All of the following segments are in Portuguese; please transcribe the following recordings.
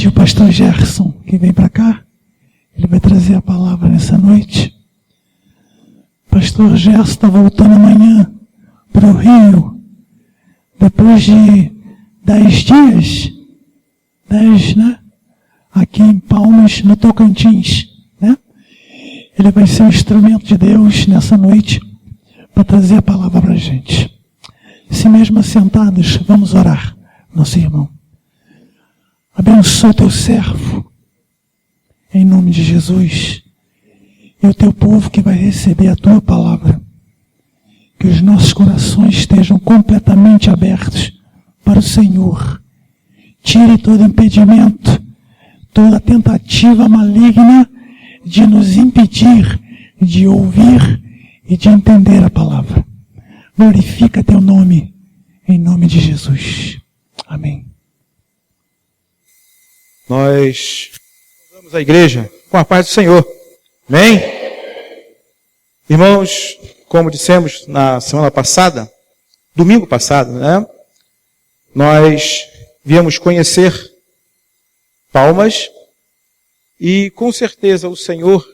pedir o pastor Gerson que vem para cá. Ele vai trazer a palavra nessa noite. O pastor Gerson está voltando amanhã para o Rio. Depois de 10 dias. 10, né? Aqui em Palmas, no Tocantins, né? Ele vai ser um instrumento de Deus nessa noite para trazer a palavra para a gente. Se mesmo assentados, vamos orar, nosso irmão. Abençoa o teu servo, em nome de Jesus, e o teu povo que vai receber a tua palavra. Que os nossos corações estejam completamente abertos para o Senhor. Tire todo impedimento, toda tentativa maligna de nos impedir de ouvir e de entender a palavra. Glorifica teu nome, em nome de Jesus. Amém. Nós vamos à igreja com a paz do Senhor. Amém? Irmãos, como dissemos na semana passada, domingo passado, né? Nós viemos conhecer Palmas e com certeza o Senhor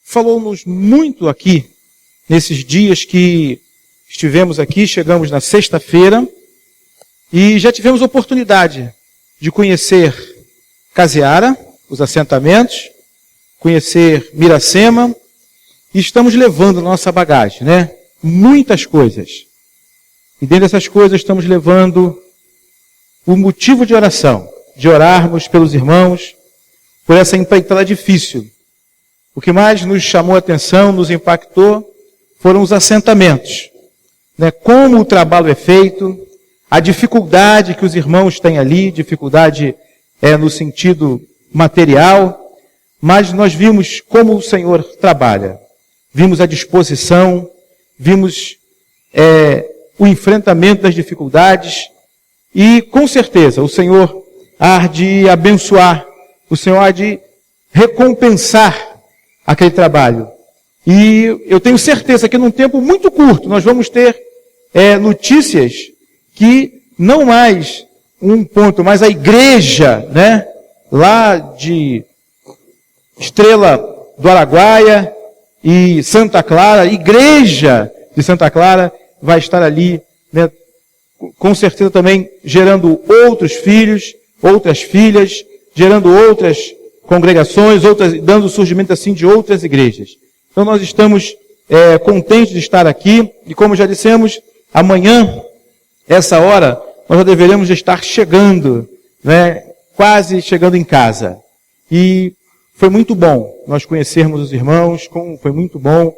falou-nos muito aqui nesses dias que estivemos aqui. Chegamos na sexta-feira e já tivemos oportunidade de conhecer Caseara, os assentamentos, conhecer Miracema, e estamos levando nossa bagagem, né? Muitas coisas. E dentro dessas coisas estamos levando o motivo de oração, de orarmos pelos irmãos, por essa empreitada difícil. O que mais nos chamou a atenção, nos impactou, foram os assentamentos, né? Como o trabalho é feito, a dificuldade que os irmãos têm ali, dificuldade no sentido material, mas nós vimos como o Senhor trabalha. Vimos a disposição, vimos o enfrentamento das dificuldades e, com certeza, o Senhor há de abençoar, o Senhor há de recompensar aquele trabalho. E eu tenho certeza que num tempo muito curto nós vamos ter notícias que não mais um ponto, mas a igreja, né, lá de Estrela do Araguaia e Santa Clara, a igreja de Santa Clara vai estar ali, né, com certeza também gerando outros filhos, outras filhas, gerando outras congregações, dando surgimento assim de outras igrejas. Então nós estamos contentes de estar aqui e, como já dissemos, amanhã, essa hora, nós já deveremos estar chegando, né, quase chegando em casa. E foi muito bom nós conhecermos os irmãos, foi muito bom,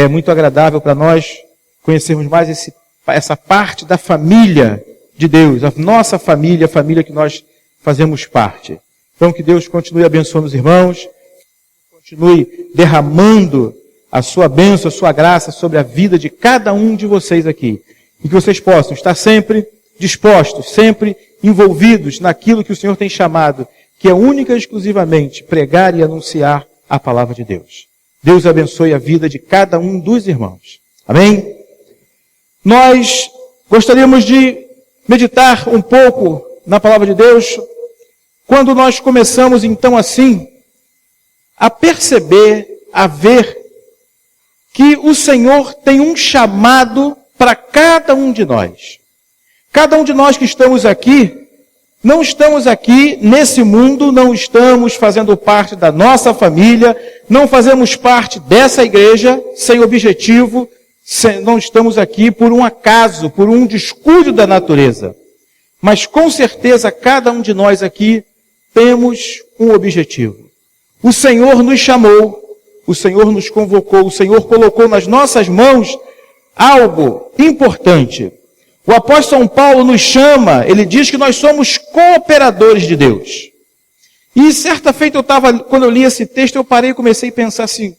muito agradável para nós conhecermos mais essa parte da família de Deus, a nossa família, a família que nós fazemos parte. Então que Deus continue abençoando os irmãos, continue derramando a sua bênção, a sua graça sobre a vida de cada um de vocês aqui. E que vocês possam estar sempre dispostos, sempre envolvidos naquilo que o Senhor tem chamado, que é única e exclusivamente pregar e anunciar a palavra de Deus. Deus abençoe a vida de cada um dos irmãos. Amém? Nós gostaríamos de meditar um pouco na palavra de Deus quando nós começamos então assim a perceber, a ver que o Senhor tem um chamado para cada um de nós. Cada um de nós que estamos aqui, não estamos aqui nesse mundo, não estamos fazendo parte da nossa família, não fazemos parte dessa igreja sem objetivo, não estamos aqui por um acaso, por um descuido da natureza. Mas com certeza cada um de nós aqui temos um objetivo. O Senhor nos chamou, o Senhor nos convocou, o Senhor colocou nas nossas mãos algo importante. O apóstolo São Paulo nos chama, ele diz que nós somos cooperadores de Deus. E certa feita quando eu li esse texto, eu parei e comecei a pensar assim,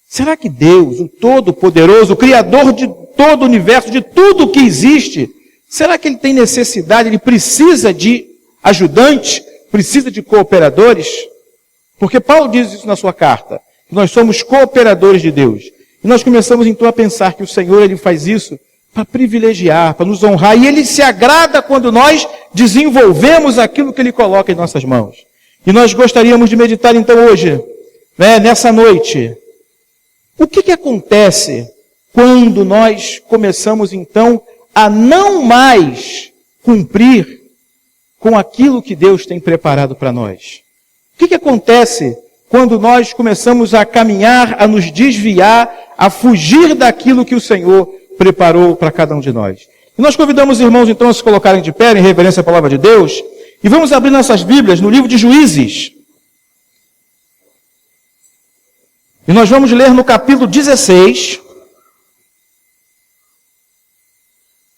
será que Deus, o Todo-Poderoso, o Criador de todo o universo, de tudo que existe, será que Ele tem necessidade, Ele precisa de ajudantes, precisa de cooperadores? Porque Paulo diz isso na sua carta, que nós somos cooperadores de Deus. E nós começamos então a pensar que o Senhor, Ele faz isso para privilegiar, para nos honrar. E Ele se agrada quando nós desenvolvemos aquilo que Ele coloca em nossas mãos. E nós gostaríamos de meditar então hoje, nessa noite, o que acontece quando nós começamos então a não mais cumprir com aquilo que Deus tem preparado para nós? O que acontece quando nós começamos a caminhar, a nos desviar, a fugir daquilo que o Senhor preparou para cada um de nós? E nós convidamos os irmãos então a se colocarem de pé em reverência à palavra de Deus, e vamos abrir nossas Bíblias no livro de Juízes. E nós vamos ler no capítulo 16,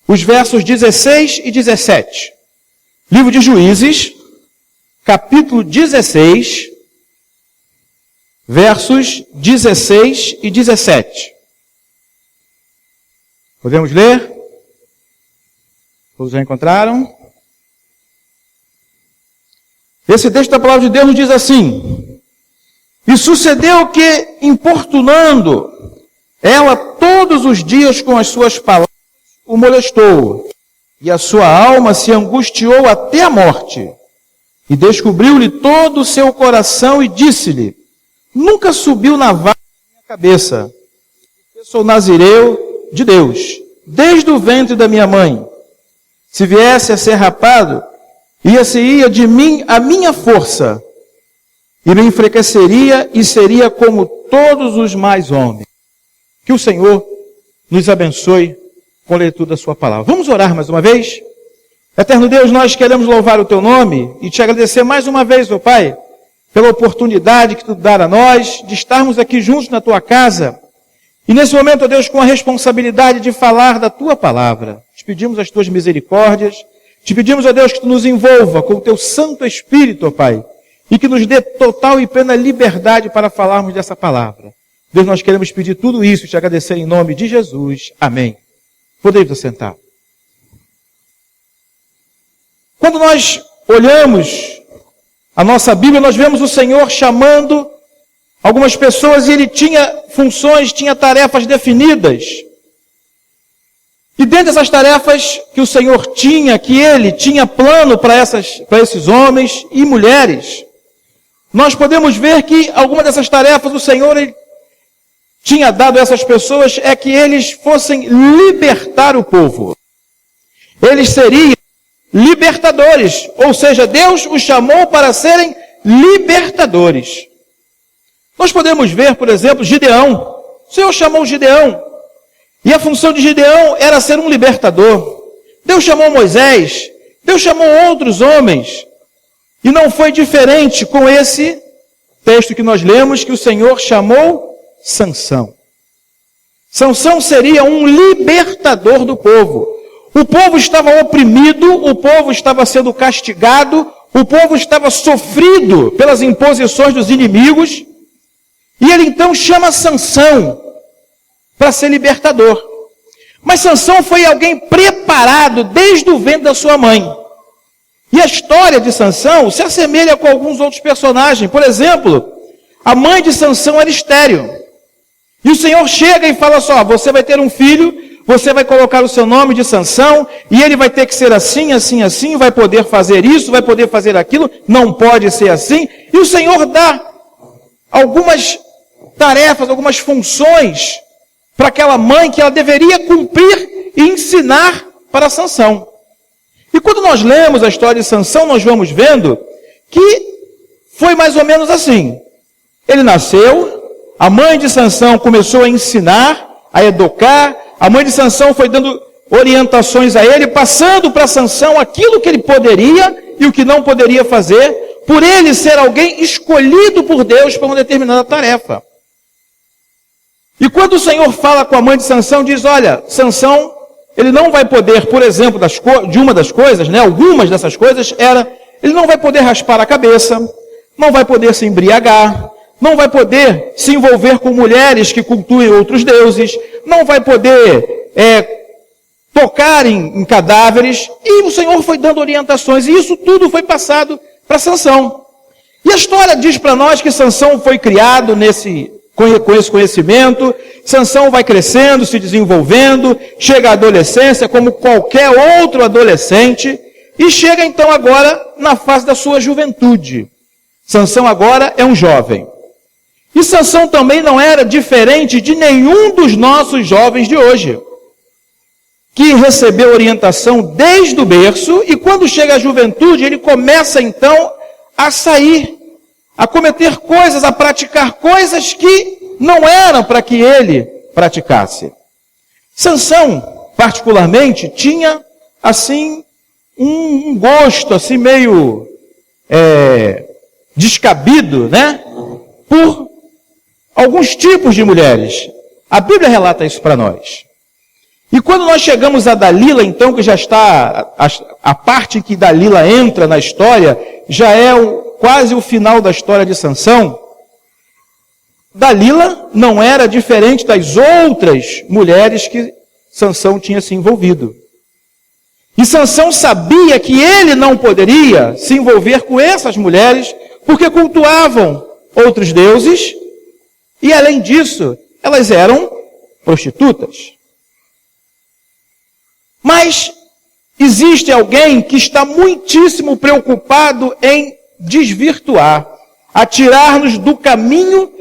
os versos 16 e 17. Livro de Juízes, capítulo 16, versos 16 e 17. Podemos ler? Todos já encontraram? Esse texto da palavra de Deus nos diz assim: e sucedeu que, importunando ela todos os dias com as suas palavras, o molestou, e a sua alma se angustiou até a morte. E descobriu-lhe todo o seu coração e disse-lhe: nunca subiu navalha na minha cabeça, porque sou nazireu de Deus, desde o ventre da minha mãe. Se viesse a ser rapado, ia de mim a minha força, e me enfraqueceria e seria como todos os mais homens. Que o Senhor nos abençoe com a leitura da sua palavra. Vamos orar mais uma vez? Eterno Deus, nós queremos louvar o teu nome e te agradecer mais uma vez, ó Pai, pela oportunidade que tu dá a nós de estarmos aqui juntos na tua casa. E nesse momento, ó Deus, com a responsabilidade de falar da tua palavra, te pedimos as tuas misericórdias, te pedimos, ó Deus, que tu nos envolva com o teu Santo Espírito, ó Pai, e que nos dê total e plena liberdade para falarmos dessa palavra. Deus, nós queremos pedir tudo isso e te agradecer em nome de Jesus. Amém. Podemos assentar. Quando nós olhamos a nossa Bíblia, nós vemos o Senhor chamando algumas pessoas e Ele tinha funções, tinha tarefas definidas. E dentro dessas tarefas que o Senhor tinha, que Ele tinha plano para esses homens e mulheres, nós podemos ver que alguma dessas tarefas o Senhor Ele tinha dado a essas pessoas é que eles fossem libertar o povo. Eles seriam libertadores, ou seja, Deus os chamou para serem libertadores. Nós podemos ver, por exemplo, Gideão. O Senhor chamou Gideão, e a função de Gideão era ser um libertador. Deus chamou Moisés, Deus chamou outros homens, e não foi diferente com esse texto que nós lemos, que o Senhor chamou Sansão. Sansão seria um libertador do povo. O povo estava oprimido, o povo estava sendo castigado, o povo estava sofrido pelas imposições dos inimigos, e ele então chama Sansão para ser libertador. Mas Sansão foi alguém preparado desde o ventre da sua mãe. E a história de Sansão se assemelha com alguns outros personagens. Por exemplo, a mãe de Sansão era estéril. E o Senhor chega e fala só: você vai ter um filho, você vai colocar o seu nome de Sansão, e ele vai ter que ser assim, assim, assim, vai poder fazer isso, vai poder fazer aquilo, não pode ser assim. E o Senhor dá algumas tarefas, algumas funções para aquela mãe que ela deveria cumprir e ensinar para Sansão. E quando nós lemos a história de Sansão, nós vamos vendo que foi mais ou menos assim. Ele nasceu, a mãe de Sansão começou a ensinar, a educar, a mãe de Sansão foi dando orientações a ele, passando para Sansão aquilo que ele poderia e o que não poderia fazer, por ele ser alguém escolhido por Deus para uma determinada tarefa. E quando o Senhor fala com a mãe de Sansão, diz: olha, Sansão, ele não vai poder, por exemplo, de uma das coisas, algumas dessas coisas, ele não vai poder raspar a cabeça, não vai poder se embriagar, não vai poder se envolver com mulheres que cultuem outros deuses, não vai poder tocar em cadáveres. E o Senhor foi dando orientações, e isso tudo foi passado para Sansão. E a história diz para nós que Sansão foi criado nesse com esse conhecimento. Sansão vai crescendo, se desenvolvendo, chega à adolescência como qualquer outro adolescente e chega então agora na fase da sua juventude. Sansão agora é um jovem. E Sansão também não era diferente de nenhum dos nossos jovens de hoje, que recebeu orientação desde o berço e quando chega à juventude ele começa então a sair, a cometer coisas, a praticar coisas que não eram para que ele praticasse. Sansão, particularmente, tinha assim um gosto assim meio descabido, né, por alguns tipos de mulheres. A Bíblia relata isso para nós. E quando nós chegamos a Dalila, então, que já está, a parte que Dalila entra na história, já é quase o final da história de Sansão. Dalila não era diferente das outras mulheres que Sansão tinha se envolvido. E Sansão sabia que ele não poderia se envolver com essas mulheres, porque cultuavam outros deuses, e além disso, elas eram prostitutas. Mas existe alguém que está muitíssimo preocupado em desvirtuar, a tirar-nos do caminho,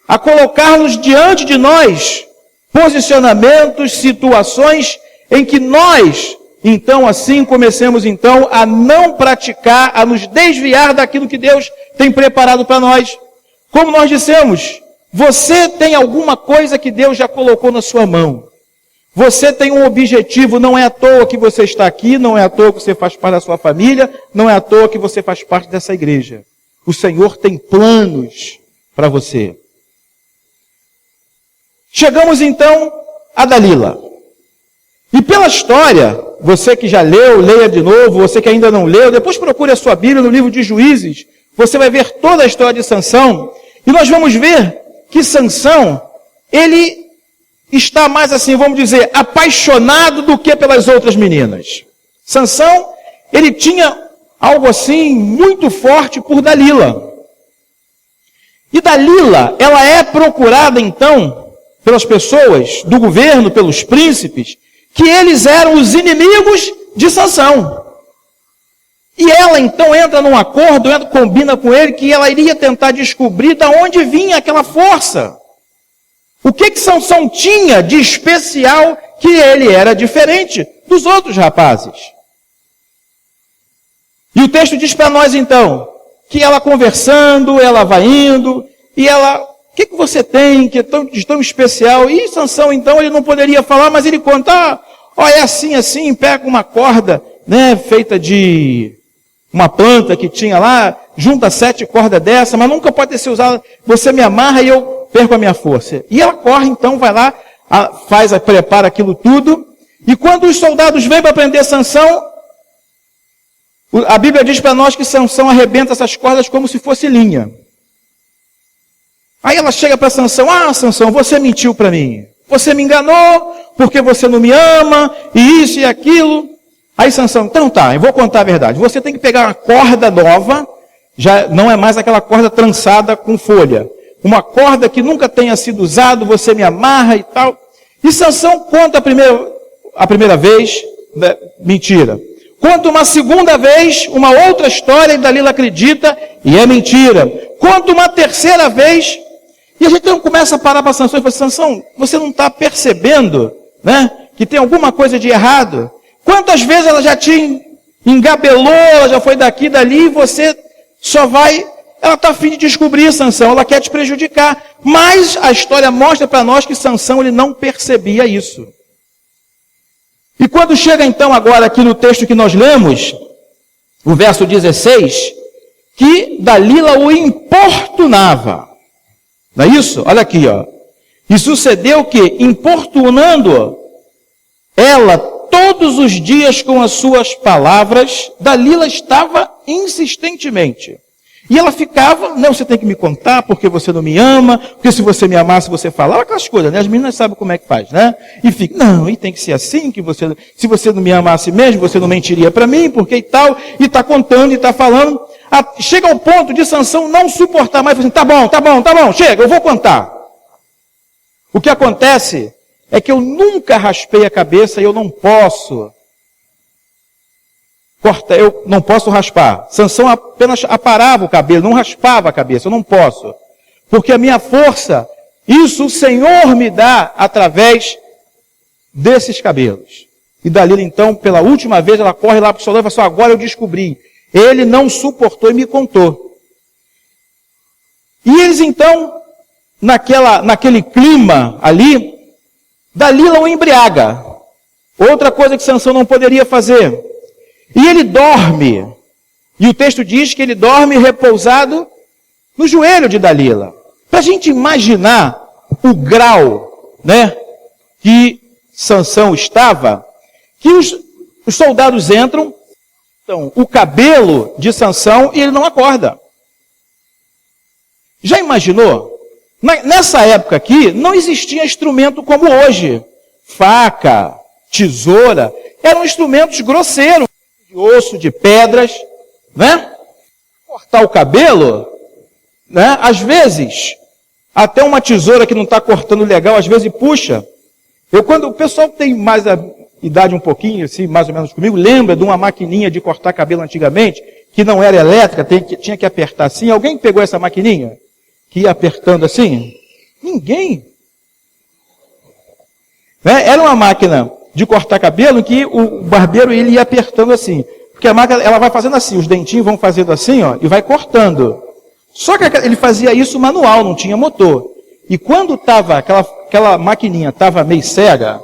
a colocar-nos diante de nós posicionamentos, situações em que nós, então assim, comecemos então a não praticar, a nos desviar daquilo que Deus tem preparado para nós. Como nós dissemos, você tem alguma coisa que Deus já colocou na sua mão. Você tem um objetivo, não é à toa que você está aqui, não é à toa que você faz parte da sua família, não é à toa que você faz parte dessa igreja. O Senhor tem planos para você. Chegamos então a Dalila. E pela história, você que já leu, leia de novo, você que ainda não leu, depois procure a sua Bíblia no livro de Juízes, você vai ver toda a história de Sansão, e nós vamos ver que Sansão, ele está mais assim, vamos dizer, apaixonado do que pelas outras meninas. Sansão, ele tinha algo assim muito forte por Dalila. E Dalila, ela é procurada então pelas pessoas do governo, pelos príncipes, que eles eram os inimigos de Sansão. E ela então entra num acordo, combina com ele que ela iria tentar descobrir de onde vinha aquela força. O que Sansão tinha de especial que ele era diferente dos outros rapazes? E o texto diz para nós então, que ela conversando, ela vai indo, e ela, o que você tem que é tão especial? E Sansão então, ele não poderia falar, mas ele conta, é assim, pega uma corda, né, feita de uma planta que tinha lá, junta 7 cordas dessa, mas nunca pode ser usada, você me amarra e eu perco a minha força. E ela corre, então, vai lá, prepara aquilo tudo, e quando os soldados vêm para prender Sansão, a Bíblia diz para nós que Sansão arrebenta essas cordas como se fosse linha. Aí ela chega para Sansão, Sansão, você mentiu para mim, você me enganou, porque você não me ama, e isso e aquilo. Aí Sansão, então tá, eu vou contar a verdade, você tem que pegar uma corda nova, já não é mais aquela corda trançada com folha, uma corda que nunca tenha sido usada, você me amarra e tal. E Sansão conta a primeira vez, mentira. Conta uma segunda vez, uma outra história, e Dalila acredita, e é mentira. Conta uma terceira vez, e a gente então começa a parar para Sansão e fala, Sansão, você não está percebendo, né, que tem alguma coisa de errado? Quantas vezes ela já te engabelou, ela já foi daqui e dali, e você só vai... Ela está a fim de descobrir, Sansão, ela quer te prejudicar. Mas a história mostra para nós que Sansão ele não percebia isso. E quando chega então agora aqui no texto que nós lemos, o verso 16, que Dalila o importunava. Não é isso? Olha aqui, ó. E sucedeu que, importunando ela todos os dias com as suas palavras, Dalila estava insistentemente. E ela ficava, não, você tem que me contar, porque você não me ama, porque se você me amasse, você falava aquelas coisas, né? As meninas sabem como é que faz, né? E fica, não, e tem que ser assim, que você, se você não me amasse mesmo, você não mentiria para mim, porque e tal, e está contando, e está falando. Chega ao ponto de Sansão não suportar mais, assim, tá bom, chega, eu vou contar. O que acontece é que eu nunca raspei a cabeça e eu não posso eu não posso raspar. Sansão apenas aparava o cabelo, não raspava a cabeça, eu não posso. Porque a minha força, isso o Senhor me dá através desses cabelos. E Dalila, então, pela última vez, ela corre lá para o soldado e fala assim, agora eu descobri. Ele não suportou e me contou. E eles, então, naquele clima ali, Dalila o embriaga. Outra coisa que Sansão não poderia fazer. E ele dorme. E o texto diz que ele dorme repousado no joelho de Dalila. Para a gente imaginar o grau, né, que Sansão estava, que os soldados entram, então, o cabelo de Sansão e ele não acorda. Já imaginou? Nessa época aqui, não existia instrumento como hoje. Faca, tesoura, eram instrumentos grosseiros, de osso, de pedras, né? Cortar o cabelo, né? Às vezes, até uma tesoura que não está cortando legal, às vezes puxa. Quando o pessoal tem mais a idade um pouquinho, assim, mais ou menos comigo, lembra de uma maquininha de cortar cabelo antigamente, que não era elétrica, tinha que apertar assim. Alguém pegou essa maquininha? Que ia apertando assim? Ninguém. Né? Era uma máquina de cortar cabelo que o barbeiro ele ia apertando assim. Porque a máquina ela vai fazendo assim, os dentinhos vão fazendo assim, ó, e vai cortando. Só que ele fazia isso manual, não tinha motor. E quando tava aquela maquininha estava meio cega,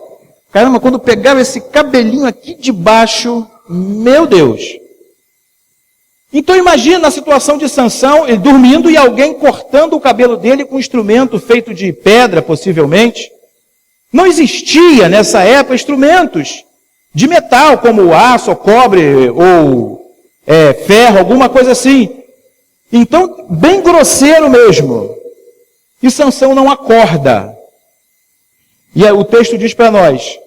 caramba, quando pegava esse cabelinho aqui de baixo, meu Deus. Então imagina a situação de Sansão, ele dormindo e alguém cortando o cabelo dele com um instrumento feito de pedra, possivelmente. Não existia nessa época instrumentos de metal, como aço, ou cobre, ou ferro, alguma coisa assim. Então, bem grosseiro mesmo. E Sansão não acorda. E aí, o texto diz para nós,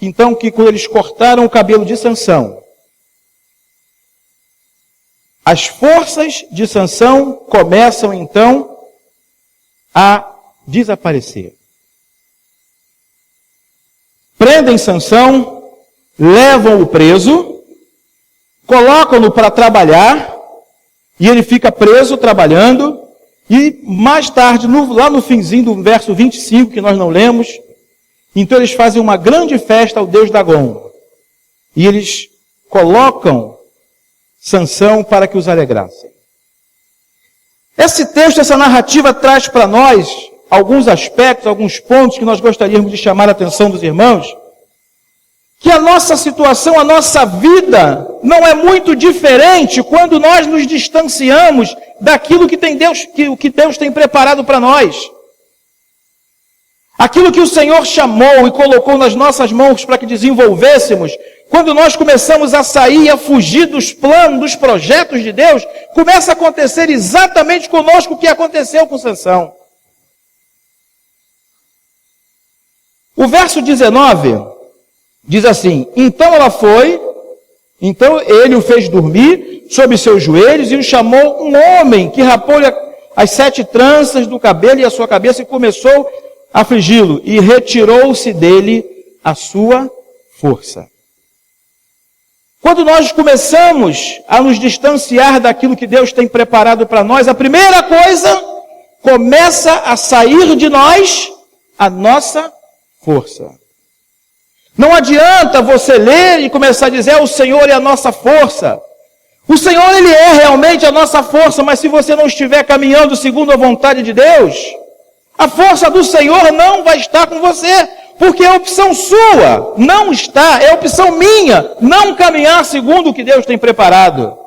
então, que quando eles cortaram o cabelo de Sansão, as forças de Sansão começam, então, a desaparecer. Prendem Sansão, levam-o preso, colocam-no para trabalhar, e ele fica preso trabalhando, e mais tarde, lá no finzinho do verso 25, que nós não lemos, então eles fazem uma grande festa ao deus Dagom. E eles colocam Sansão para que os alegrassem. Esse texto, essa narrativa traz para nós alguns aspectos, alguns pontos que nós gostaríamos de chamar a atenção dos irmãos, que a nossa situação, a nossa vida não é muito diferente quando nós nos distanciamos daquilo que Deus tem preparado para nós. Aquilo que o Senhor chamou e colocou nas nossas mãos para que desenvolvêssemos, quando nós começamos a sair e a fugir dos planos, dos projetos de Deus, começa a acontecer exatamente conosco o que aconteceu com Sansão. O verso 19 diz assim, então ele o fez dormir sobre seus joelhos e o chamou um homem que rapou-lhe as 7 tranças do cabelo e a sua cabeça e começou a afligi-lo e retirou-se dele a sua força. Quando nós começamos a nos distanciar daquilo que Deus tem preparado para nós, a primeira coisa, começa a sair de nós a nossa força. Não adianta você ler e começar a dizer, o Senhor é a nossa força. O Senhor, Ele é realmente a nossa força, mas se você não estiver caminhando segundo a vontade de Deus, a força do Senhor não vai estar com você, porque é opção sua, não está, é opção minha, não caminhar segundo o que Deus tem preparado.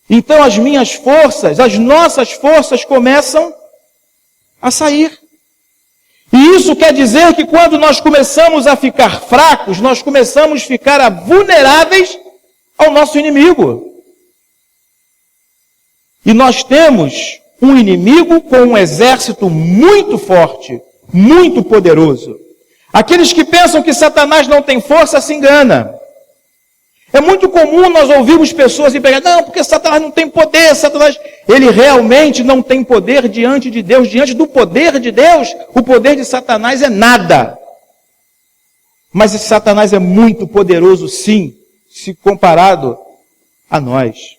Então as minhas forças, as nossas forças começam a sair. E isso quer dizer que quando nós começamos a ficar fracos, nós começamos a ficar vulneráveis ao nosso inimigo. E nós temos um inimigo com um exército muito forte, muito poderoso. Aqueles que pensam que Satanás não tem força se enganam. É muito comum nós ouvirmos pessoas pregar, não, porque Satanás não tem poder, Satanás... Ele realmente não tem poder diante de Deus. Diante do poder de Deus, o poder de Satanás é nada. Mas esse Satanás é muito poderoso, sim, se comparado a nós.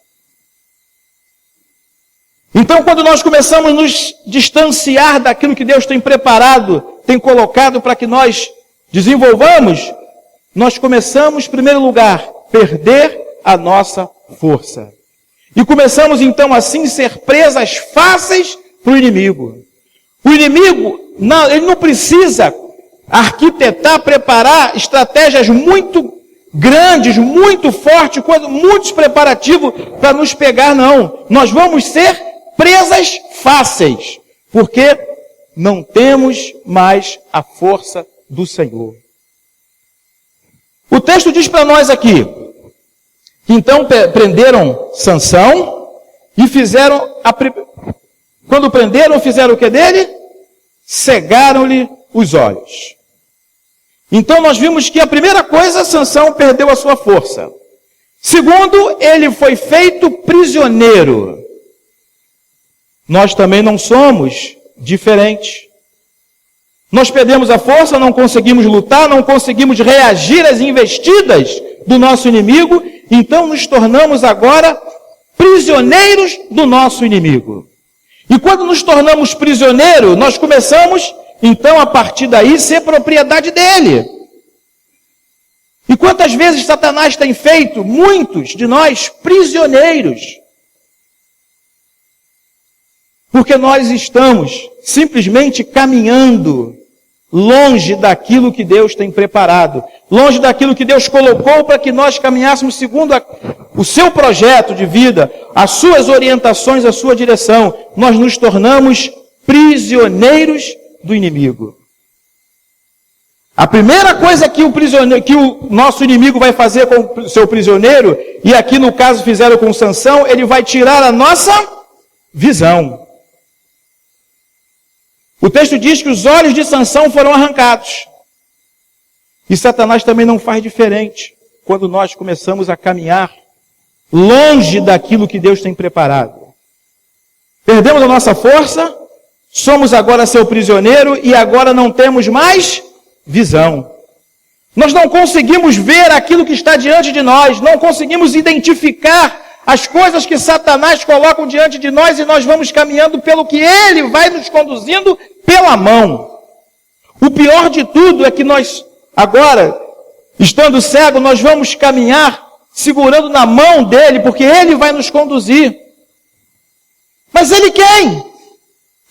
Então, quando nós começamos a nos distanciar daquilo que Deus tem preparado, tem colocado para que nós desenvolvamos, nós começamos, em primeiro lugar, perder a nossa força. E começamos então assim a ser presas fáceis para o inimigo. O inimigo, não, ele não precisa arquitetar, preparar estratégias muito grandes, muito fortes, muitos preparativos para nos pegar, não. Nós vamos ser presas fáceis, porque não temos mais a força do Senhor. O texto diz para nós aqui, que então prenderam Sansão e fizeram, quando prenderam, fizeram o que dele? Cegaram-lhe os olhos. Então nós vimos que a primeira coisa, Sansão perdeu a sua força. Segundo, ele foi feito prisioneiro. Nós também não somos diferentes. Nós perdemos a força, não conseguimos lutar, não conseguimos reagir às investidas do nosso inimigo, então nos tornamos agora prisioneiros do nosso inimigo. E quando nos tornamos prisioneiros, nós começamos, então, a partir daí, ser propriedade dele. E quantas vezes Satanás tem feito muitos de nós prisioneiros? Porque nós estamos simplesmente caminhando longe daquilo que Deus tem preparado, longe daquilo que Deus colocou para que nós caminhássemos segundo o seu projeto de vida, as suas orientações, a sua direção. Nós nos tornamos prisioneiros do inimigo. A primeira coisa que o nosso inimigo vai fazer com o seu prisioneiro, e aqui no caso fizeram com Sansão, ele vai tirar a nossa visão. O texto diz que os olhos de Sansão foram arrancados. E Satanás também não faz diferente quando nós começamos a caminhar longe daquilo que Deus tem preparado. Perdemos a nossa força, somos agora seu prisioneiro e agora não temos mais visão. Nós não conseguimos ver aquilo que está diante de nós, não conseguimos identificar as coisas que Satanás coloca diante de nós e nós vamos caminhando pelo que ele vai nos conduzindo pela mão. O pior de tudo é que nós, agora, estando cego, nós vamos caminhar segurando na mão dele, porque ele vai nos conduzir. Mas ele quem?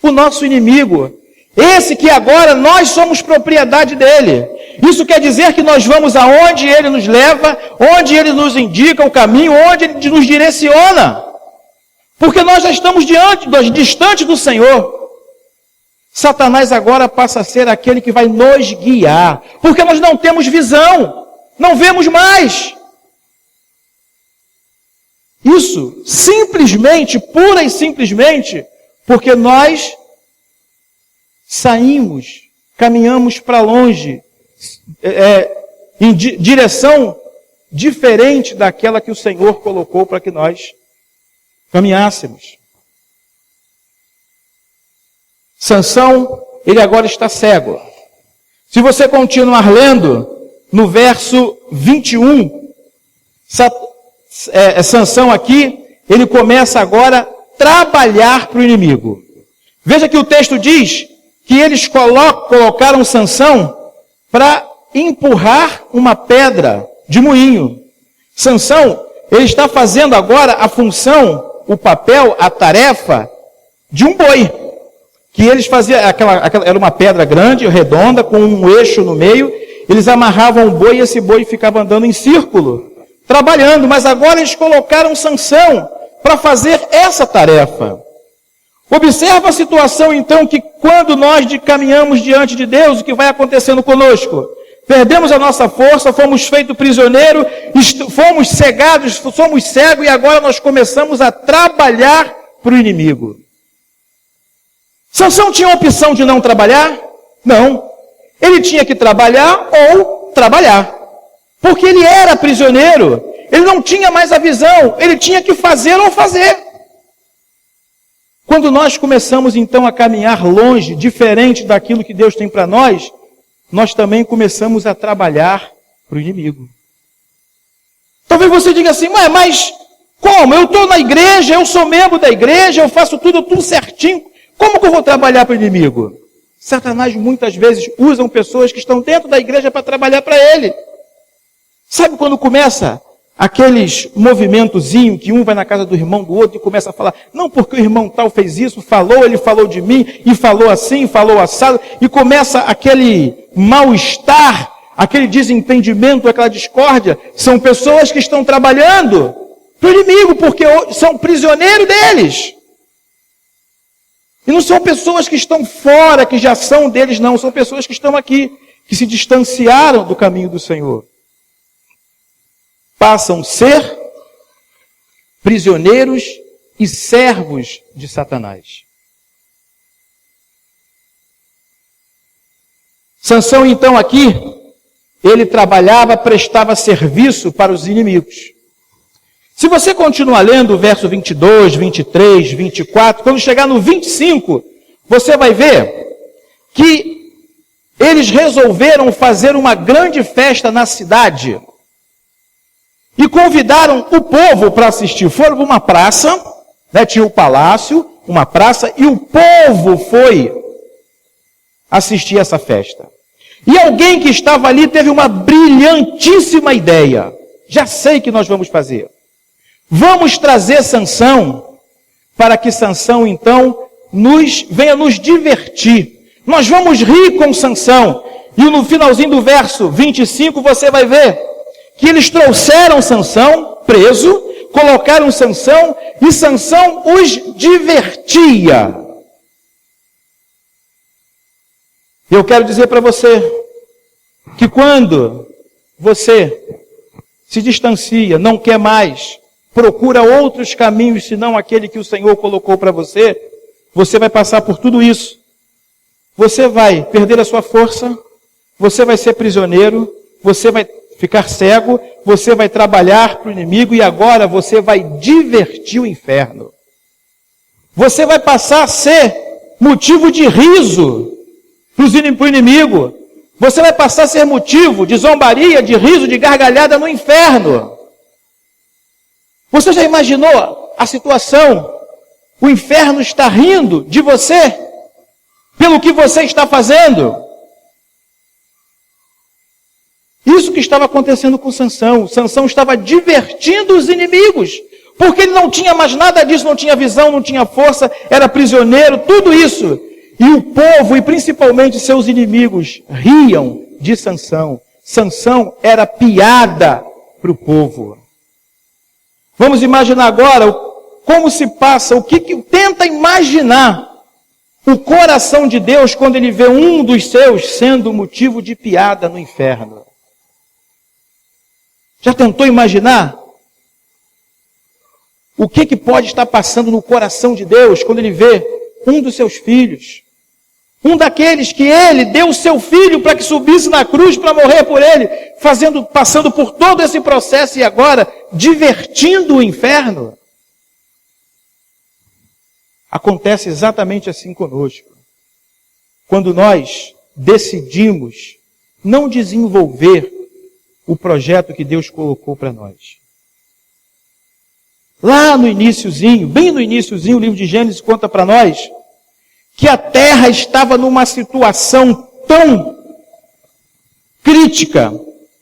O nosso inimigo. Esse que agora nós somos propriedade dele. Isso quer dizer que nós vamos aonde ele nos leva, onde ele nos indica o caminho, onde ele nos direciona. Porque nós já estamos distante do Senhor. Satanás agora passa a ser aquele que vai nos guiar. Porque nós não temos visão. Não vemos mais. Isso simplesmente, pura e simplesmente, porque nós saímos, caminhamos para longe, em direção diferente daquela que o Senhor colocou para que nós caminhássemos. Sansão, ele agora está cego. Se você continuar lendo, no verso 21, Sansão aqui, ele começa agora a trabalhar para o inimigo. Veja que o texto diz que eles colocaram Sansão para empurrar uma pedra de moinho. Sansão, ele está fazendo agora a função, o papel, a tarefa de um boi. Que eles faziam, era uma pedra grande, redonda, com um eixo no meio. Eles amarravam o boi e esse boi ficava andando em círculo, trabalhando. Mas agora eles colocaram Sansão para fazer essa tarefa. Observa a situação, então, que quando nós caminhamos diante de Deus, o que vai acontecendo conosco? Perdemos a nossa força, fomos feitos prisioneiros, fomos cegados, somos cegos e agora nós começamos a trabalhar para o inimigo. Sansão tinha a opção de não trabalhar? Não. Ele tinha que trabalhar ou trabalhar. Porque ele era prisioneiro. Ele não tinha mais a visão, ele tinha que fazer ou fazer. Quando nós começamos então a caminhar longe, diferente daquilo que Deus tem para nós, nós também começamos a trabalhar para o inimigo. Talvez você diga assim, mas como? Eu estou na igreja, eu sou membro da igreja, eu faço tudo certinho. Como que eu vou trabalhar para o inimigo? Satanás muitas vezes usa pessoas que estão dentro da igreja para trabalhar para ele. Sabe quando começa aqueles movimentozinhos que um vai na casa do irmão do outro e começa a falar, não, porque o irmão tal fez isso, ele falou de mim, e falou assim, falou assado, e começa aquele mal-estar, aquele desentendimento, aquela discórdia. São pessoas que estão trabalhando para o inimigo, porque são prisioneiros deles. E não são pessoas que estão fora, que já são deles, não. São pessoas que estão aqui, que se distanciaram do caminho do Senhor. Passam a ser prisioneiros e servos de Satanás. Sansão, então, aqui, ele trabalhava, prestava serviço para os inimigos. Se você continuar lendo o verso 22, 23, 24, quando chegar no 25, você vai ver que eles resolveram fazer uma grande festa na cidade e convidaram o povo para assistir. Foram para uma praça, tinha o palácio, uma praça, e o povo foi assistir essa festa. E alguém que estava ali teve uma brilhantíssima ideia. Já sei o que nós vamos fazer. Vamos trazer Sansão, para que Sansão, então, venha nos divertir. Nós vamos rir com Sansão. E no finalzinho do verso 25, você vai ver que eles trouxeram Sansão preso, colocaram Sansão, e Sansão os divertia. Eu quero dizer para você que quando você se distancia, não quer mais, procura outros caminhos senão aquele que o Senhor colocou para você, você vai passar por tudo isso. Você vai perder a sua força, você vai ser prisioneiro, você vai ficar cego, você vai trabalhar para o inimigo e agora você vai divertir o inferno. Você vai passar a ser motivo de riso para o inimigo. Você vai passar a ser motivo de zombaria, de riso, de gargalhada no inferno. Você já imaginou a situação? O inferno está rindo de você pelo que você está fazendo. Isso que estava acontecendo com Sansão. Sansão estava divertindo os inimigos, porque ele não tinha mais nada disso, não tinha visão, não tinha força, era prisioneiro, tudo isso. E o povo, e principalmente seus inimigos, riam de Sansão. Sansão era piada para o povo. Vamos imaginar agora como se passa, tenta imaginar o coração de Deus quando ele vê um dos seus sendo motivo de piada no inferno. Já tentou imaginar o que pode estar passando no coração de Deus quando ele vê um dos seus filhos, um daqueles que ele deu o seu filho para que subisse na cruz para morrer por ele, passando por todo esse processo e agora divertindo o inferno? Acontece exatamente assim conosco. Quando nós decidimos não desenvolver o projeto que Deus colocou para nós. Lá no iniciozinho, bem no iniciozinho, o livro de Gênesis conta para nós que a terra estava numa situação tão crítica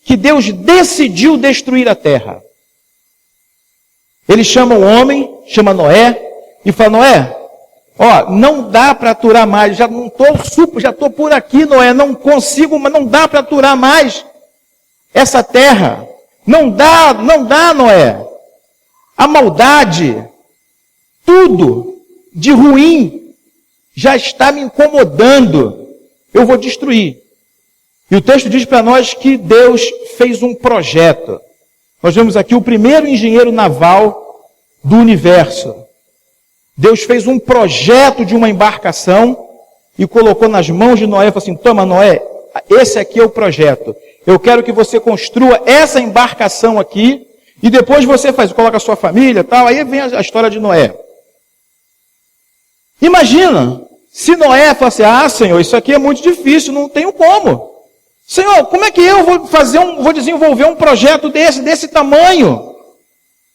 que Deus decidiu destruir a terra. Ele chama o homem, chama Noé, e fala, Noé, não dá para aturar mais, já estou por aqui, Noé, não consigo, mas não dá para aturar mais essa terra. Não dá, Noé. A maldade, tudo de ruim, já está me incomodando. Eu vou destruir. E o texto diz para nós que Deus fez um projeto. Nós vemos aqui o primeiro engenheiro naval do universo. Deus fez um projeto de uma embarcação e colocou nas mãos de Noé e falou assim, toma Noé, esse aqui é o projeto. Eu quero que você construa essa embarcação aqui E depois você coloca a sua família, tal, aí vem a história de Noé. Imagina, se Noé falasse, Senhor, isso aqui é muito difícil, não tenho como. Senhor, como é que eu vou desenvolver um projeto desse tamanho?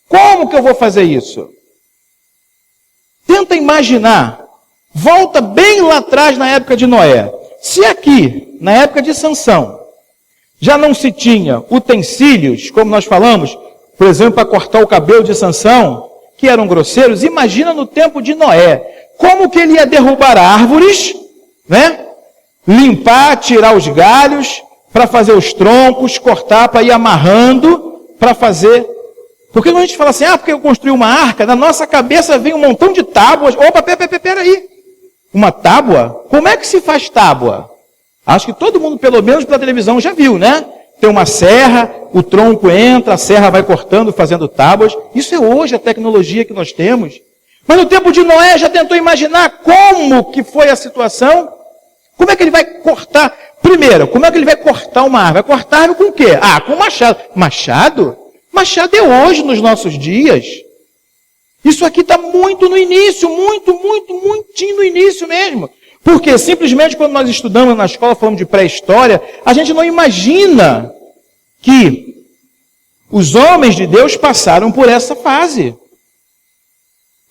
Como que eu vou fazer isso? Tenta imaginar, volta bem lá atrás na época de Noé. Se aqui, na época de Sansão, já não se tinha utensílios, como nós falamos, por exemplo, para cortar o cabelo de Sansão, que eram grosseiros, imagina no tempo de Noé, como que ele ia derrubar árvores, né? Limpar, tirar os galhos, para fazer os troncos, cortar, para ir amarrando, para fazer. Porque quando a gente fala assim, porque eu construí uma arca, na nossa cabeça vem um montão de tábuas. Opa, peraí. Uma tábua? Como é que se faz tábua? Acho que todo mundo, pelo menos pela televisão, já viu, né? Tem uma serra, o tronco entra, a serra vai cortando, fazendo tábuas. Isso é hoje a tecnologia que nós temos. Mas no tempo de Noé já tentou imaginar como que foi a situação? Como é que ele vai cortar? Primeiro, como é que ele vai cortar uma árvore? Vai cortar a árvore com o quê? Com machado. Machado? Machado é hoje, nos nossos dias. Isso aqui está muito no início, muitinho no início mesmo. Porque simplesmente quando nós estudamos na escola, falamos de pré-história, a gente não imagina que os homens de Deus passaram por essa fase.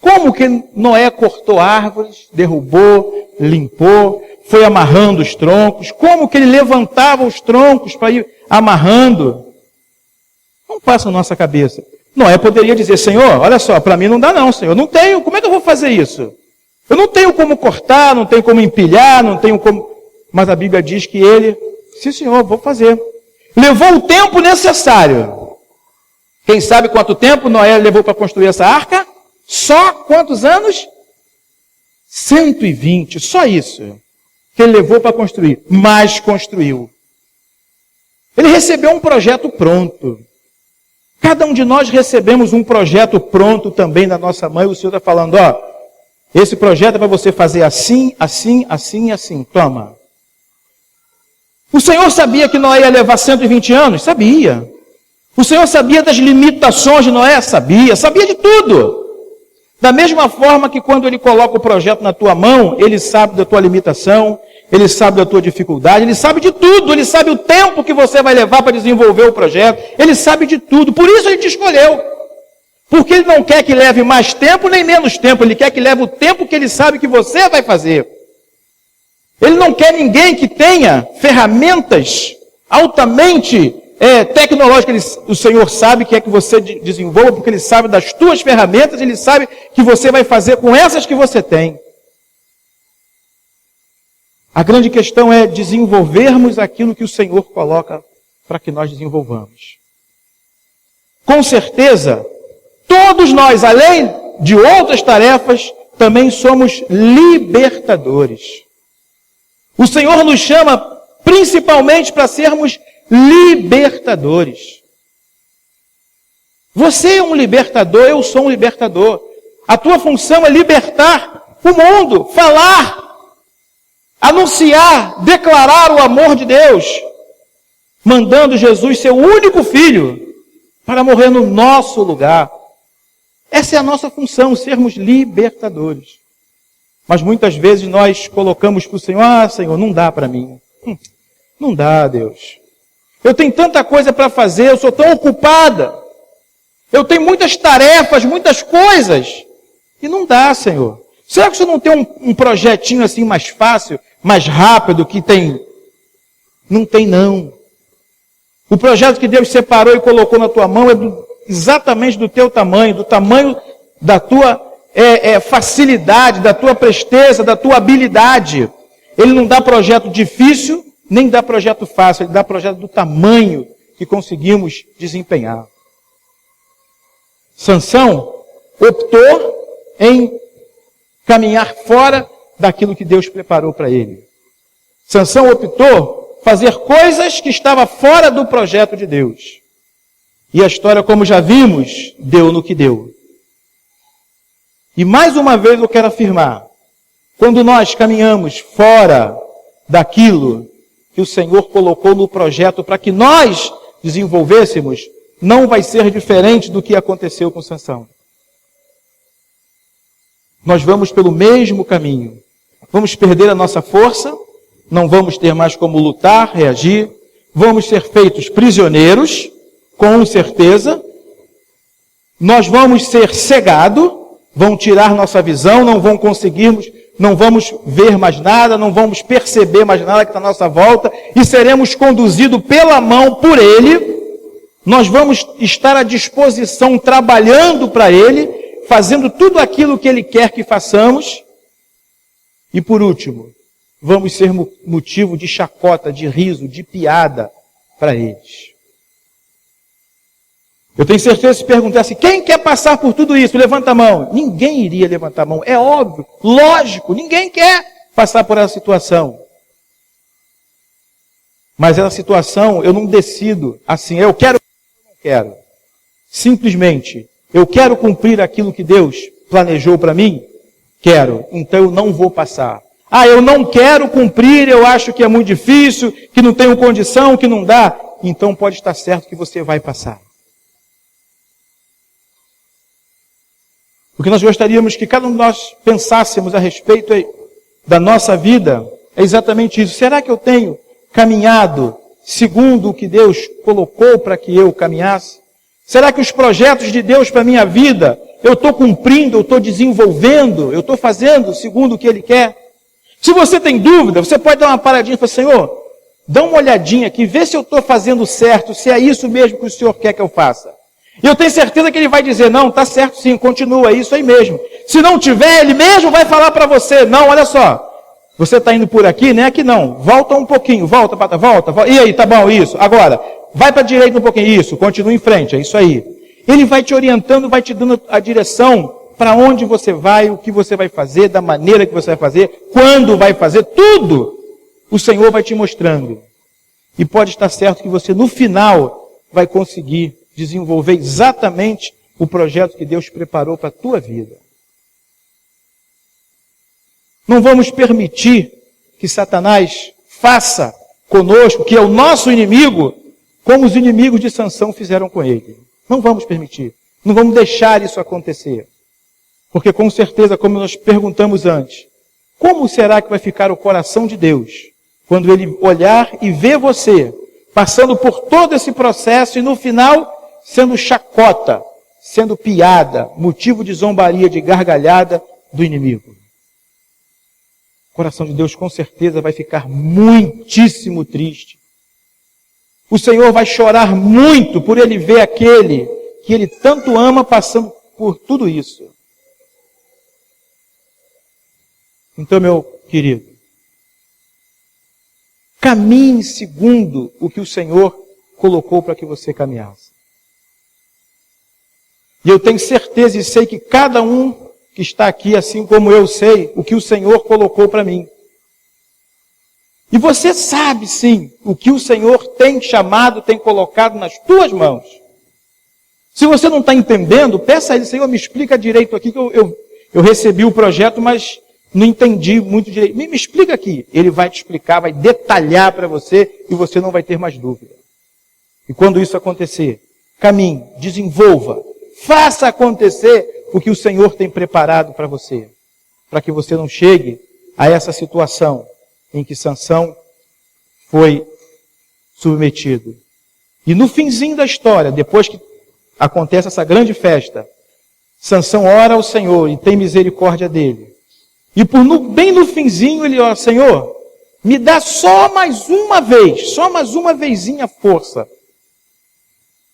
Como que Noé cortou árvores, derrubou, limpou, foi amarrando os troncos? Como que ele levantava os troncos para ir amarrando? Não passa na nossa cabeça. Noé poderia dizer, Senhor, olha só, para mim não dá não, Senhor. Eu não tenho, como é que eu vou fazer isso? Eu não tenho como cortar, não tenho como empilhar, não tenho como... Mas a Bíblia diz que ele, sim Senhor, vou fazer. Levou o tempo necessário. Quem sabe quanto tempo Noé levou para construir essa arca? Só quantos anos? 120, só isso. Que ele levou para construir, mas construiu. Ele recebeu um projeto pronto. Cada um de nós recebemos um projeto pronto também da nossa mãe. O Senhor está falando, esse projeto é para você fazer assim, assim, assim, assim. Toma. O Senhor sabia que Noé ia levar 120 anos? Sabia. O Senhor sabia das limitações de Noé? Sabia. Sabia de tudo. Da mesma forma que quando Ele coloca o projeto na tua mão, Ele sabe da tua limitação, Ele sabe da tua dificuldade, Ele sabe de tudo, Ele sabe o tempo que você vai levar para desenvolver o projeto, Ele sabe de tudo, por isso Ele te escolheu. Porque Ele não quer que leve mais tempo nem menos tempo, Ele quer que leve o tempo que Ele sabe que você vai fazer. Ele não quer ninguém que tenha ferramentas altamente tecnológicas. O Senhor sabe que é que você desenvolva, porque Ele sabe das tuas ferramentas, Ele sabe que você vai fazer com essas que você tem. A grande questão é desenvolvermos aquilo que o Senhor coloca para que nós desenvolvamos. Com certeza, todos nós, além de outras tarefas, também somos libertadores. O Senhor nos chama principalmente para sermos libertadores. Você é um libertador, eu sou um libertador. A tua função é libertar o mundo, falar, anunciar, declarar o amor de Deus, mandando Jesus, seu único filho, para morrer no nosso lugar. Essa é a nossa função, sermos libertadores. Mas muitas vezes nós colocamos para o Senhor, Senhor, não dá para mim. Não dá, Deus. Eu tenho tanta coisa para fazer, eu sou tão ocupada. Eu tenho muitas tarefas, muitas coisas. E não dá, Senhor. Será que você não tem um projetinho assim mais fácil, mais rápido, que tem? Não tem, não. O projeto que Deus separou e colocou na tua mão é exatamente do teu tamanho, do tamanho da tua facilidade, da tua presteza, da tua habilidade. Ele não dá projeto difícil, nem dá projeto fácil, ele dá projeto do tamanho que conseguimos desempenhar. Sansão optou em caminhar fora daquilo que Deus preparou para ele. Sansão optou fazer coisas que estavam fora do projeto de Deus. E a história, como já vimos, deu no que deu. E mais uma vez eu quero afirmar, quando nós caminhamos fora daquilo que o Senhor colocou no projeto para que nós desenvolvêssemos, não vai ser diferente do que aconteceu com Sansão. Nós vamos pelo mesmo caminho. Vamos perder a nossa força, não vamos ter mais como lutar, reagir, vamos ser feitos prisioneiros, com certeza. Nós vamos ser cegados, vão tirar nossa visão, não vamos ver mais nada, não vamos perceber mais nada que está à nossa volta, e seremos conduzidos pela mão por Ele. Nós vamos estar à disposição, trabalhando para Ele, fazendo tudo aquilo que Ele quer que façamos. E por último, vamos ser motivo de chacota, de riso, de piada para eles. Eu tenho certeza, se perguntasse, quem quer passar por tudo isso? Levanta a mão. Ninguém iria levantar a mão. É óbvio, lógico, ninguém quer passar por essa situação. Mas essa situação, eu não decido assim, eu quero ou não quero. Simplesmente, eu quero cumprir aquilo que Deus planejou para mim? Quero, então eu não vou passar. Ah, eu não quero cumprir, eu acho que é muito difícil, que não tenho condição, que não dá. Então pode estar certo que você vai passar. O que nós gostaríamos que cada um de nós pensássemos a respeito da nossa vida é exatamente isso. Será que eu tenho caminhado segundo o que Deus colocou para que eu caminhasse? Será que os projetos de Deus para a minha vida, eu estou cumprindo, eu estou desenvolvendo, eu estou fazendo segundo o que Ele quer? Se você tem dúvida, você pode dar uma paradinha e falar, Senhor, dá uma olhadinha aqui, vê se eu estou fazendo certo, se é isso mesmo que o Senhor quer que eu faça. E eu tenho certeza que Ele vai dizer, não, está certo sim, continua, é isso aí mesmo. Se não tiver, Ele mesmo vai falar para você, não, olha só, você está indo por aqui, nem aqui não, volta um pouquinho, volta, e aí, tá bom, isso, agora, vai para a direita um pouquinho, isso, continua em frente, é isso aí. Ele vai te orientando, vai te dando a direção para onde você vai, o que você vai fazer, da maneira que você vai fazer, quando vai fazer, tudo o Senhor vai te mostrando. E pode estar certo que você, no final, vai conseguir desenvolver exatamente o projeto que Deus preparou para a tua vida. Não vamos permitir que Satanás faça conosco, que é o nosso inimigo, como os inimigos de Sansão fizeram com ele. Não vamos permitir. Não vamos deixar isso acontecer. Porque com certeza, como nós perguntamos antes, como será que vai ficar o coração de Deus quando Ele olhar e ver você passando por todo esse processo e no final sendo chacota, sendo piada, motivo de zombaria, de gargalhada do inimigo? O coração de Deus com certeza vai ficar muitíssimo triste. O Senhor vai chorar muito por Ele ver aquele que Ele tanto ama passando por tudo isso. Então, meu querido, caminhe segundo o que o Senhor colocou para que você caminhasse. E eu tenho certeza e sei que cada um que está aqui, assim como eu sei, o que o Senhor colocou para mim. E você sabe, sim, o que o Senhor tem chamado, tem colocado nas tuas mãos. Se você não está entendendo, peça a Ele, Senhor, me explica direito aqui, que eu recebi o projeto, mas não entendi muito direito. Me explica aqui. Ele vai te explicar, vai detalhar para você e você não vai ter mais dúvida. E quando isso acontecer, caminhe, desenvolva, faça acontecer o que o Senhor tem preparado para você. Para que você não chegue a essa situação em que Sansão foi submetido. E no finzinho da história, depois que acontece essa grande festa, Sansão ora ao Senhor e tem misericórdia dele. E bem no finzinho ele ora, Senhor, me dá só mais uma vez, só mais uma vezinha força.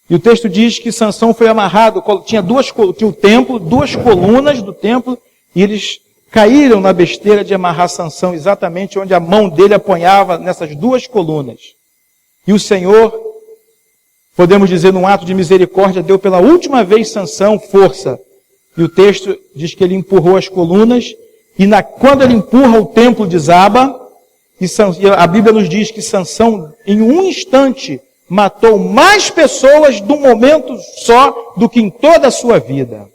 E o texto diz que Sansão foi amarrado, tinha o templo, duas colunas do templo, e eles caíram na besteira de amarrar Sansão exatamente onde a mão dele apoiava nessas duas colunas. E o Senhor, podemos dizer num ato de misericórdia, deu pela última vez Sansão força. E o texto diz que ele empurrou as colunas, e quando ele empurra, o templo desaba, e a Bíblia nos diz que Sansão, em um instante, matou mais pessoas de um momento só do que em toda a sua vida.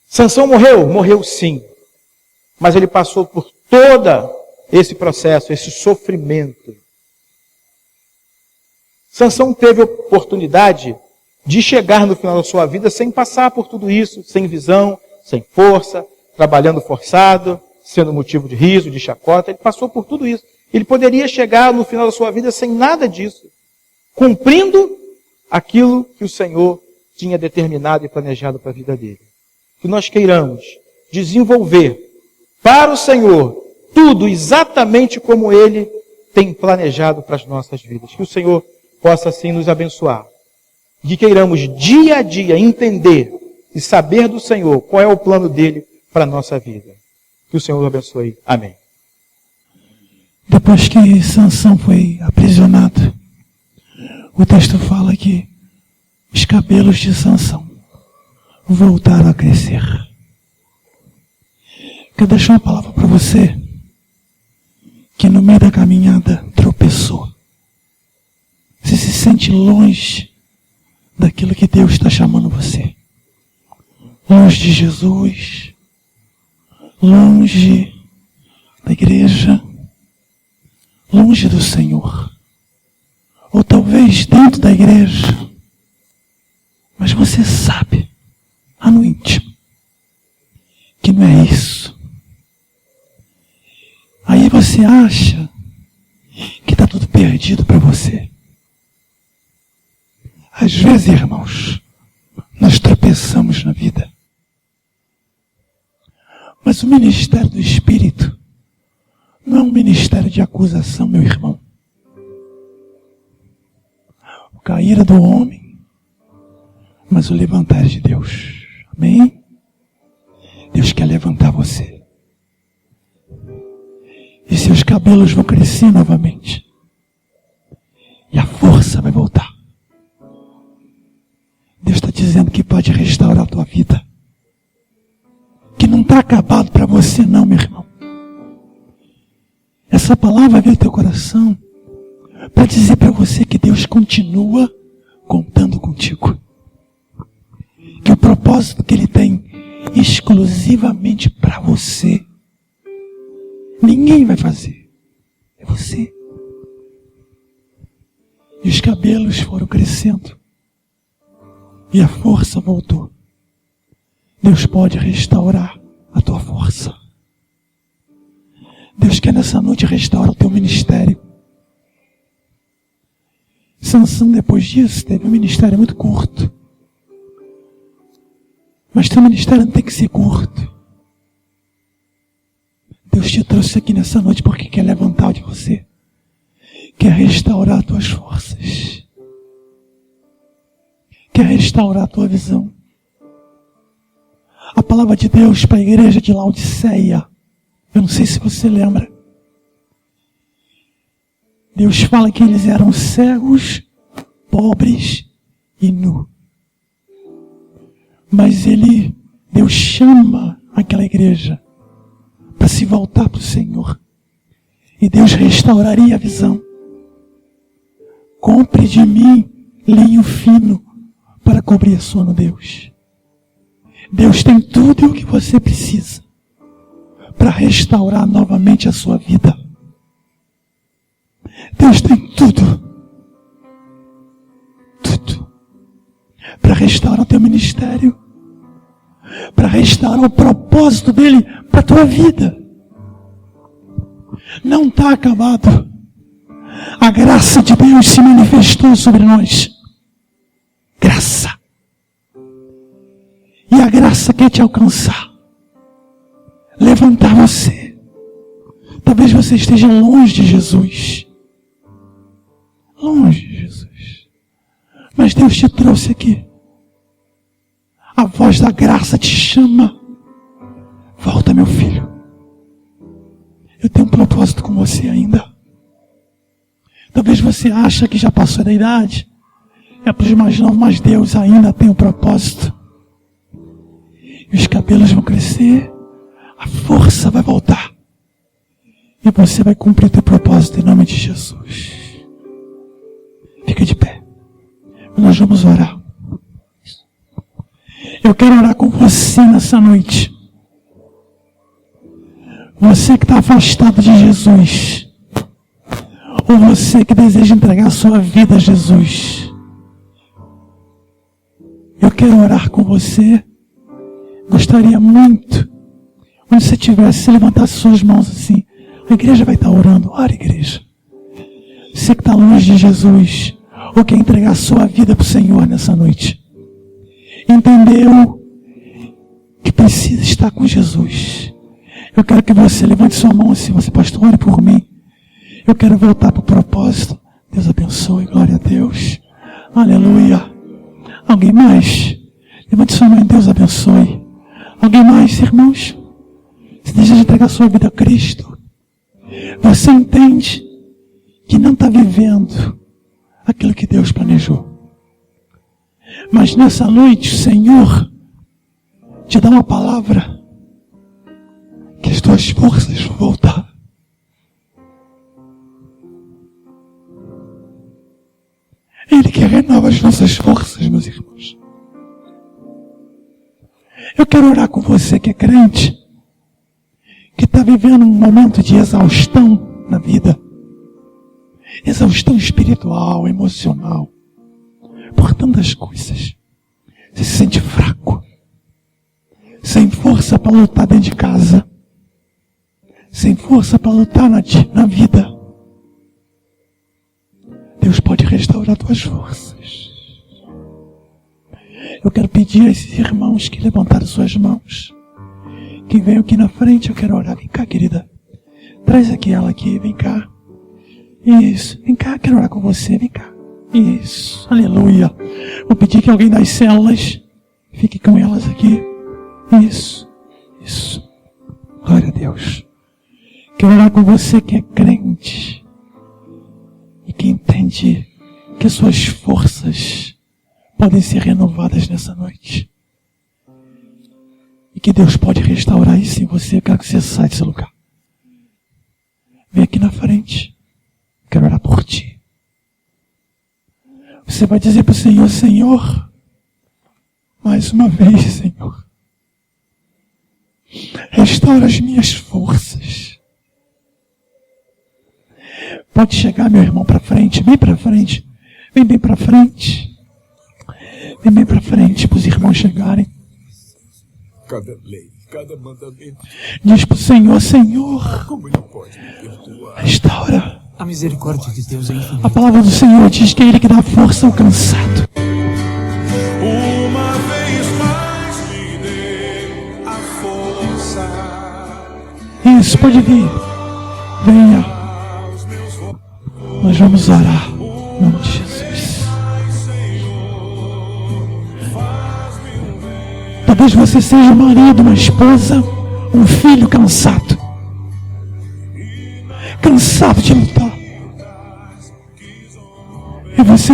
Sansão morreu? Morreu sim. Mas ele passou por todo esse processo, esse sofrimento. Sansão teve a oportunidade de chegar no final da sua vida sem passar por tudo isso, sem visão, sem força, trabalhando forçado, sendo motivo de riso, de chacota. Ele passou por tudo isso. Ele poderia chegar no final da sua vida sem nada disso, cumprindo aquilo que o Senhor tinha determinado e planejado para a vida dele. Que nós queiramos desenvolver para o Senhor tudo exatamente como Ele tem planejado para as nossas vidas. Que o Senhor possa assim nos abençoar. Que queiramos dia a dia entender e saber do Senhor qual é o plano dele para a nossa vida. Que o Senhor abençoe. Amém. Depois que Sansão foi aprisionado, o texto fala que os cabelos de Sansão voltaram a crescer. Quero deixar uma palavra para você que no meio da caminhada tropeçou. Você se sente longe daquilo que Deus está chamando você. Longe de Jesus, longe da igreja, longe do Senhor. Ou talvez dentro da igreja, mas você sabe, lá no íntimo, que não é isso. Aí você acha que está tudo perdido para você. Às vezes, irmãos, nós tropeçamos na vida. Mas o ministério do Espírito não é um ministério de acusação, meu irmão. O cair é do homem, mas o levantar é de Deus. Amém? Deus quer levantar você. E seus cabelos vão crescer novamente. E a força vai voltar. Deus está dizendo que pode restaurar a tua vida. Que não está acabado para você não, meu irmão. Essa palavra veio ao teu coração para dizer para você que Deus continua contando contigo. Que o propósito que Ele tem exclusivamente para você, ninguém vai fazer. É você. E os cabelos foram crescendo. E a força voltou. Deus pode restaurar a tua força. Deus quer nessa noite restaurar o teu ministério. Sansão, depois disso, teve um ministério muito curto. Mas teu ministério não tem que ser curto. Deus te trouxe aqui nessa noite porque quer levantar de você. Quer restaurar as tuas forças. Quer restaurar a tua visão. A palavra de Deus para a igreja de Laodiceia, eu não sei se você lembra. Deus fala que eles eram cegos, pobres e nus. Mas Deus chama aquela igreja para se voltar para o Senhor. E Deus restauraria a visão. Compre de mim linho fino para cobrir a sua nudez. Deus tem tudo o que você precisa para restaurar novamente a sua vida. Deus tem tudo. Tudo. Para restaurar o teu ministério. Para restaurar o propósito dele para a tua vida. Não está acabado. A graça de Deus se manifestou sobre nós. Graça. E a graça quer te alcançar. Levantar você. Talvez você esteja longe de Jesus. Longe de Jesus. Mas Deus te trouxe aqui. A voz da graça te chama. Volta, meu filho. Eu tenho um propósito com você ainda. Talvez você ache que já passou da idade. É para os mais novos, mas Deus ainda tem um propósito. E os cabelos vão crescer. A força vai voltar. E você vai cumprir o teu propósito em nome de Jesus. Fica de pé. Nós vamos orar. Eu quero orar com você nessa noite. Você que está afastado de Jesus. ou você que deseja entregar a sua vida a Jesus, eu quero orar com você. Gostaria muito, onde você estiver, se levantasse suas mãos assim, a igreja vai estar orando. Ora, igreja. Você que está longe de Jesus, ou quer entregar a sua vida para o Senhor nessa noite, entendeu que precisa estar com Jesus. Eu quero que você levante sua mão assim, você, pastor, ore por mim. Eu quero voltar para o propósito. Deus abençoe, glória a Deus. Aleluia. Alguém mais? Levante sua mão, Deus abençoe. Alguém mais, irmãos? Você deseja entregar sua vida a Cristo? Você entende que não está vivendo aquilo que Deus planejou. Mas nessa noite, o Senhor te dá uma palavra que as tuas forças vão voltar. Ele que renova as nossas forças, meus irmãos. Eu quero orar com você que é crente, que está vivendo um momento de exaustão na vida. Exaustão espiritual, emocional, por tantas coisas. Você se sente fraco, sem força para lutar dentro de casa, sem força para lutar na vida. Deus pode restaurar tuas forças. Eu quero pedir a esses irmãos que levantaram suas mãos, que venham aqui na frente. Eu quero orar. Vem cá, querida. Traz aqui ela aqui, vem cá. Isso, vem cá, quero orar com você, vem cá. Isso, aleluia. Vou pedir que alguém das células fique com elas aqui. Isso. Glória a Deus. Quero orar com você que é crente e que entende que as suas forças podem ser renovadas nessa noite. E que Deus pode restaurar isso em você. Eu quero que você saia desse lugar. Vem aqui na frente. Quero orar por ti. Você vai dizer para o Senhor: Senhor, mais uma vez, Senhor, restaura as minhas forças. Pode chegar, meu irmão, para frente, bem para frente. Vem bem para frente. Vem bem para frente para os irmãos chegarem. Cada lei, cada mandamento. Diz para o Senhor: Senhor, Como Ele pode me perdoar? restaura. A misericórdia de Deus é infinita. A palavra do Senhor diz que é Ele que dá força ao cansado. Uma vez mais me dê a força. Isso, pode vir. Venha. Aos meus Nós vamos orar. Em nome de Jesus. Talvez você seja um marido, uma esposa, um filho cansado. Cansado de lutar. E você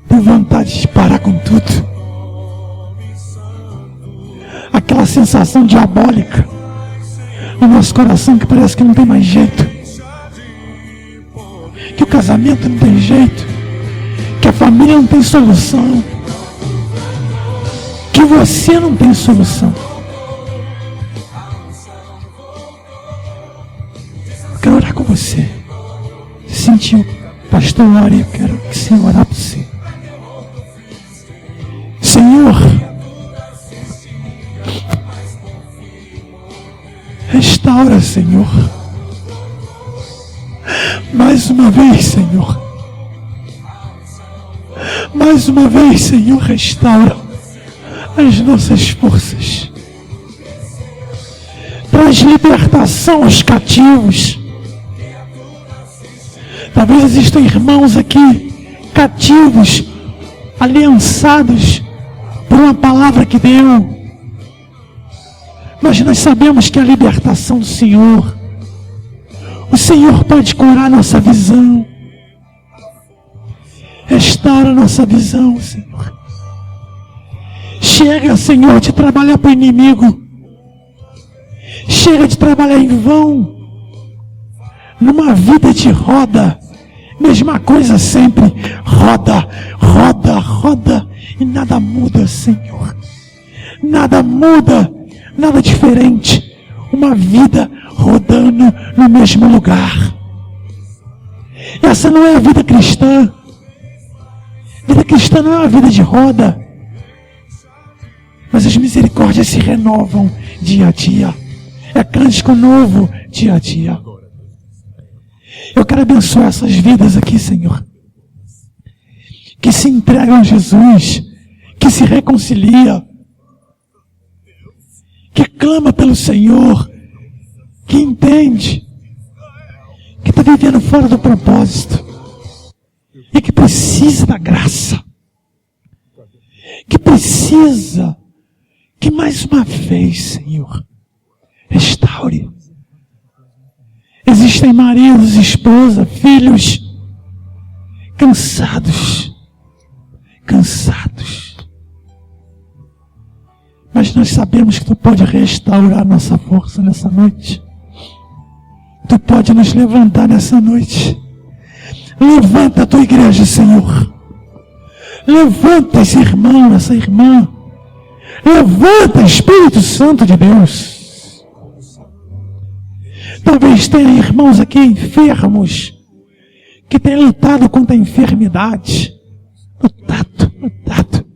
tem vontade de parar com tudo. Aquela sensação diabólica no nosso coração que parece que não tem mais jeito. Que o casamento não tem jeito. Que a família não tem solução. Que você não tem solução. Eu quero orar com você. Sentiu, pastor, ore, eu quero que você orar por você. Senhor, restaura, Senhor. Mais uma vez, Senhor. Mais uma vez, Senhor, restaura as nossas forças. Traz libertação aos cativos. Talvez existam irmãos aqui cativos, aliançados por uma palavra que deu. Mas nós sabemos que a libertação do Senhor, o Senhor pode curar nossa visão. Restaura nossa visão, Senhor. Chega, Senhor, de trabalhar para o inimigo. Chega de trabalhar em vão. Numa vida de roda. Mesma coisa sempre. Roda, roda, roda. E nada muda, Senhor. Nada muda. Nada diferente. Uma vida rodando no mesmo lugar. Essa não é a vida cristã. Vida cristã não é uma vida de roda. Mas as misericórdias se renovam dia a dia. É cântico novo dia a dia. Eu quero abençoar essas vidas aqui, Senhor, que se entregam a Jesus, que se reconcilia, que clama pelo Senhor, que entende, que está vivendo fora do propósito e que precisa da graça, que precisa que mais uma vez, Senhor, restaure. Existem maridos, esposa, filhos cansados, mas nós sabemos que Tu pode restaurar nossa força nessa noite. Tu pode nos levantar nessa noite. Levanta a Tua igreja, Senhor. Levanta esse irmão, essa irmã. Levanta, Espírito Santo de Deus. Talvez tenha irmãos aqui enfermos, que têm lutado contra a enfermidade. Lutado.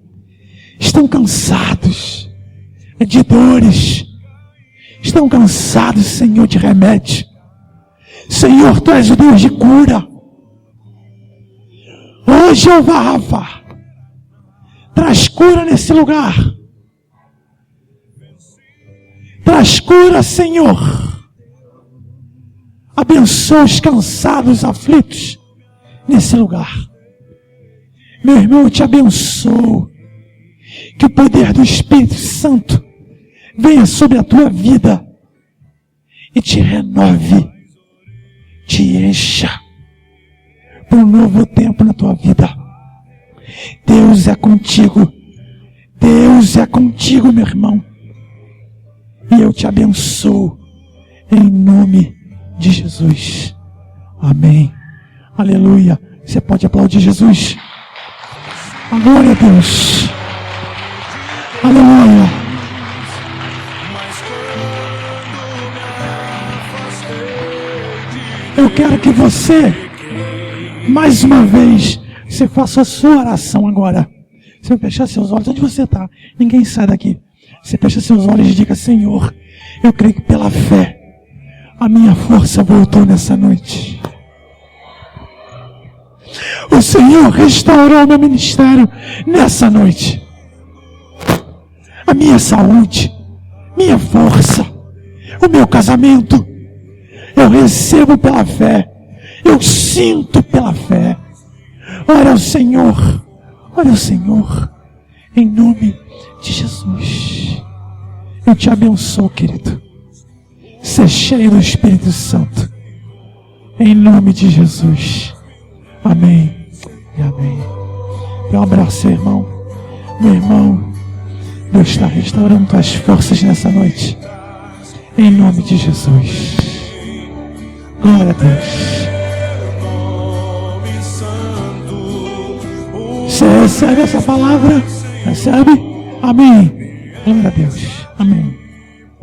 Estão cansados de dores. Estão cansados, Senhor, de remédio. Senhor, Tu és o Deus de cura. Ô Jeová Rafa, traz cura nesse lugar. Traz cura, Senhor. Abençoa os cansados, aflitos nesse lugar. Meu irmão, eu te abençoo. Que o poder do Espírito Santo venha sobre a tua vida e te renove, te encha para um novo tempo na tua vida. Deus é contigo. Deus é contigo, meu irmão. E eu te abençoo em nome de Jesus. Amém. Aleluia. Você pode aplaudir Jesus. Glória a Deus. Aleluia. Eu quero que você, mais uma vez, você faça a sua oração agora. Você fechar seus olhos, onde você está? Ninguém sai daqui. Você fecha seus olhos e diga: Senhor, eu creio que pela fé a minha força voltou nessa noite. O Senhor restaurou meu ministério nessa noite. A minha saúde, minha força, o meu casamento, eu recebo pela fé, eu sinto pela fé. Ora ao Senhor, em nome de Jesus. Eu te abençoo, querido. Ser cheio do Espírito Santo, em nome de Jesus. Amém e amém. Dê um abraço, irmão. Meu irmão, Deus está restaurando tuas forças nessa noite, em nome de Jesus. Glória a Deus. Você recebe essa palavra? Recebe? Amém. Glória a Deus. Amém.